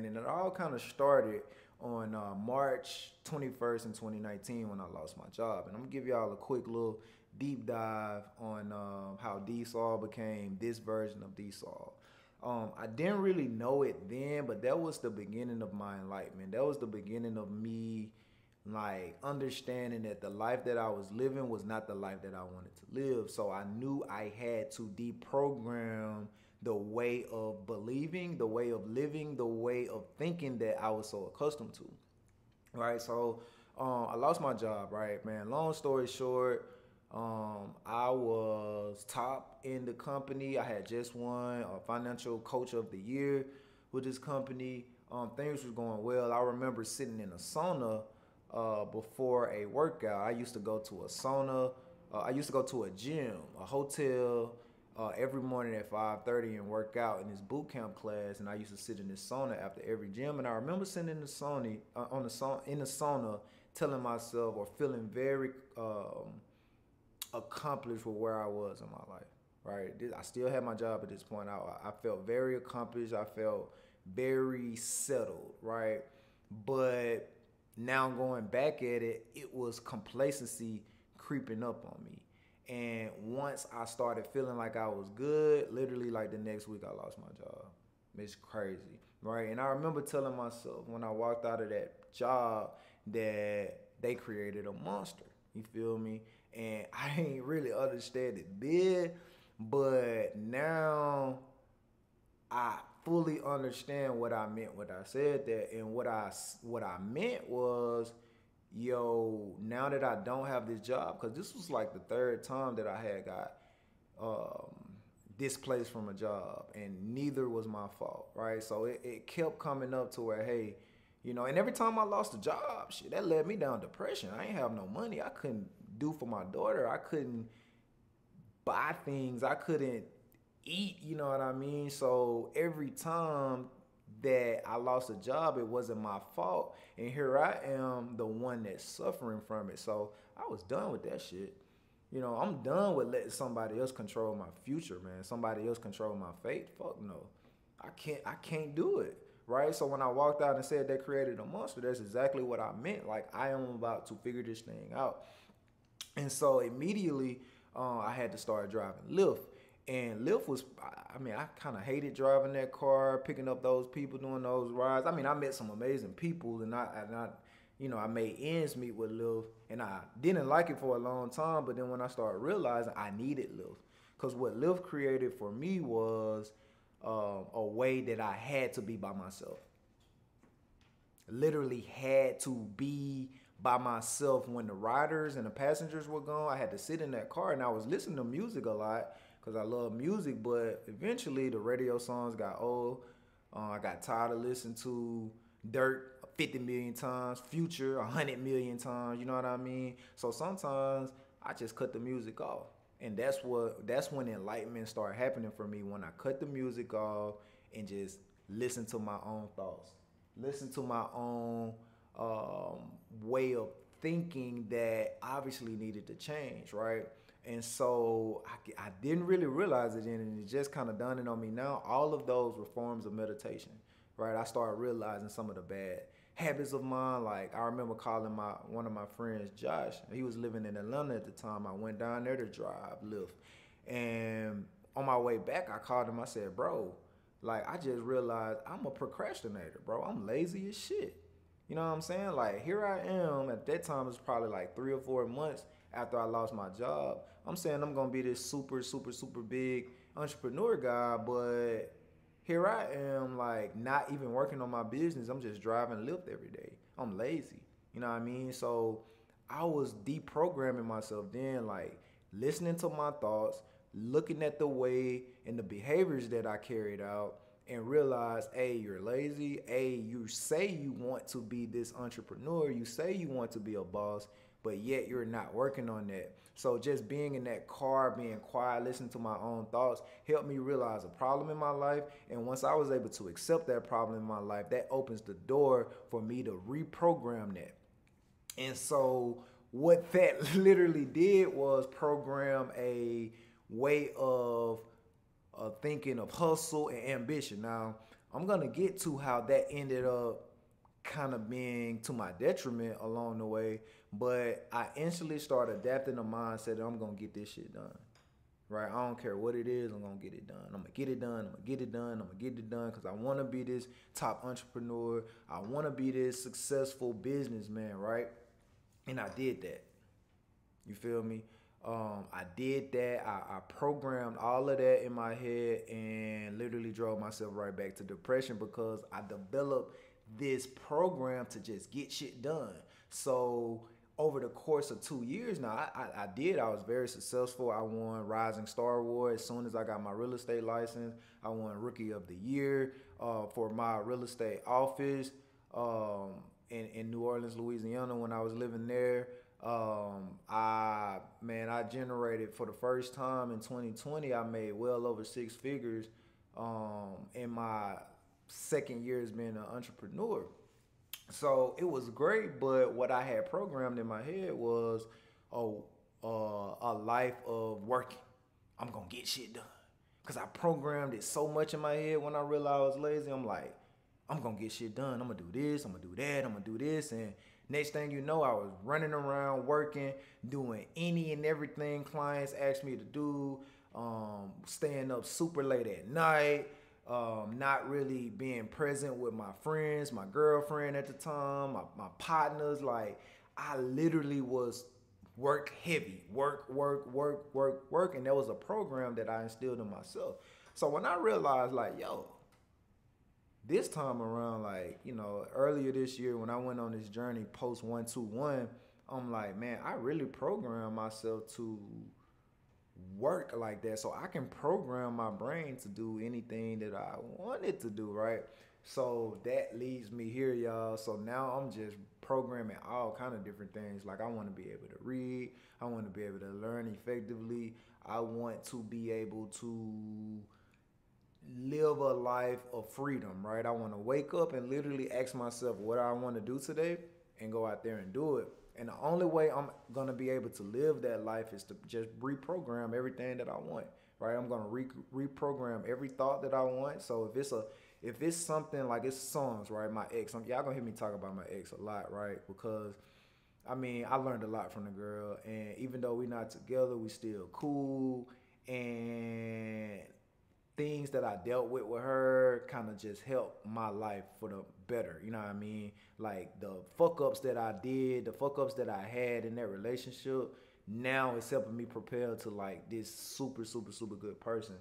And it all kind of started on March 21st in 2019 when I lost my job. And I'm gonna give y'all a quick little deep dive on how D Saul became this version of D Saul. I didn't really know it then, but that was the beginning of my enlightenment. That was the beginning of me like understanding that the life that I was living was not the life that I wanted to live. So I knew I had to deprogram the way of believing, the way of living, the way of thinking that I was so accustomed to. Right. So I lost my job, right, man. Long story short, I was top in the company. I had just won a financial coach of the year with this company. Things was going well. I remember sitting in a sauna before a workout. I used to go to a sauna. I used to go to a gym, a hotel, every morning at 5:30 and work out in this boot camp class. And I used to sit in this sauna after every gym. And I remember sitting in the sauna, in the sauna, telling myself or feeling very accomplished with where I was in my life. Right, I still had my job at this point. I felt very accomplished. I felt very settled. Right, but now going back at it, it was complacency creeping up on me. And once I started feeling like I was good, literally like the next week I lost my job. It's crazy, right? And I remember telling myself when I walked out of that job that they created a monster. You feel me? And I ain't really understand it then, but now I fully understand what I meant when I said that. And what I meant was, yo, now that I don't have this job, because this was like the third time that I had got um, displaced from a job, and neither was my fault, right? So it kept coming up to where, hey, and every time I lost a job, shit, that led me down depression. I ain't have no money. I couldn't do for my daughter. I couldn't buy things. I couldn't eat, you know what I mean? So every time that I lost a job, it wasn't my fault. And here I am, the one that's suffering from it. So I was done with that shit. I'm done with letting somebody else control my future, man. Somebody else control my fate. Fuck no. I can't do it. Right? So when I walked out and said they created a monster, that's exactly what I meant. Like, I am about to figure this thing out. And so immediately I had to start driving Lyft. And Lyft was, I kind of hated driving that car, picking up those people, doing those rides. I met some amazing people, and I made ends meet with Lyft, and I didn't like it for a long time. But then when I started realizing I needed Lyft, because what Lyft created for me was a way that I had to be by myself. Literally had to be by myself when the riders and the passengers were gone. I had to sit in that car, and I was listening to music a lot because I love music, but eventually the radio songs got old. I got tired of listening to Dirt 50 million times, Future 100 million times, you know what I mean? So sometimes I just cut the music off. And that's when enlightenment started happening for me, when I cut the music off and just listen to my own thoughts. Listen to my own way of thinking that obviously needed to change, right? And so I didn't really realize it then, and it just kind of dawned on me now. All of those were forms of meditation, right? I started realizing some of the bad habits of mine. Like, I remember calling one of my friends, Josh. He was living in Atlanta at the time. I went down there to drive Lyft, and on my way back, I called him. I said, bro, like, I just realized I'm a procrastinator, bro. I'm lazy as shit. You know what I'm saying? Like, here I am. At that time, it's probably like 3 or 4 months after I lost my job. I'm saying I'm going to be this super, super, super big entrepreneur guy, but here I am, like, not even working on my business. I'm just driving Lyft every day. I'm lazy. You know what I mean? So I was deprogramming myself then, like, listening to my thoughts, looking at the way and the behaviors that I carried out, and realize, A, you're lazy. A, you say you want to be this entrepreneur. You say you want to be a boss, but yet you're not working on that. So just being in that car, being quiet, listening to my own thoughts, helped me realize a problem in my life. And once I was able to accept that problem in my life, that opens the door for me to reprogram that. And so what that literally did was program a way of thinking of hustle and ambition. Now, I'm gonna get to how that ended up kind of being to my detriment along the way. But I instantly started adapting the mindset that I'm gonna get this shit done. Right? I don't care what it is, I'm gonna get it done. I'm gonna get it done, I'm gonna get it done, I'm gonna get it done because I wanna be this top entrepreneur. I wanna be this successful businessman, right? And I did that. You feel me? I did that. I programmed all of that in my head and literally drove myself right back to depression because I developed this program to just get shit done. So over the course of 2 years now, I did. I was very successful. I won Rising Star Award as soon as I got my real estate license. I won Rookie of the Year for my real estate office in New Orleans, Louisiana when I was living there. I generated for the first time in 2020. I made well over six figures in my second year as being an entrepreneur. So it was great, but what I had programmed in my head was a, a life of working. I'm gonna get shit done. Cause I programmed it so much in my head when I realized I was lazy. I'm like, I'm gonna get shit done. I'm gonna do this, I'm gonna do that, I'm gonna do this. And next thing you know, I was running around working, doing any and everything clients asked me to do, staying up super late at night, not really being present with my friends, my girlfriend at the time, my partners. Like, I literally was work heavy, work. And that was a program that I instilled in myself. So when I realized, like, yo, this time around, like, earlier this year when I went on this journey post 121, I'm like, man, I really programmed myself to work like that, so I can program my brain to do anything that I want it to do, right? So that leads me here, y'all. So now I'm just programming all kind of different things. Like, I want to be able to read, I want to be able to learn effectively, I want to be able to live a life of freedom, right? I want to wake up and literally ask myself what I want to do today and go out there and do it. And the only way I'm going to be able to live that life is to just reprogram everything that I want, right? I'm going to reprogram every thought that I want. So if it's something like it's songs, right? My ex, y'all going to hear me talk about my ex a lot, right? Because I mean, I learned a lot from the girl, and even though we're not together, we still cool. And things that I dealt with her kind of just helped my life for the better. You know what I mean? Like, the fuck ups that I did, the fuck ups that I had in that relationship, now it's helping me propel to like this super, super, super good person.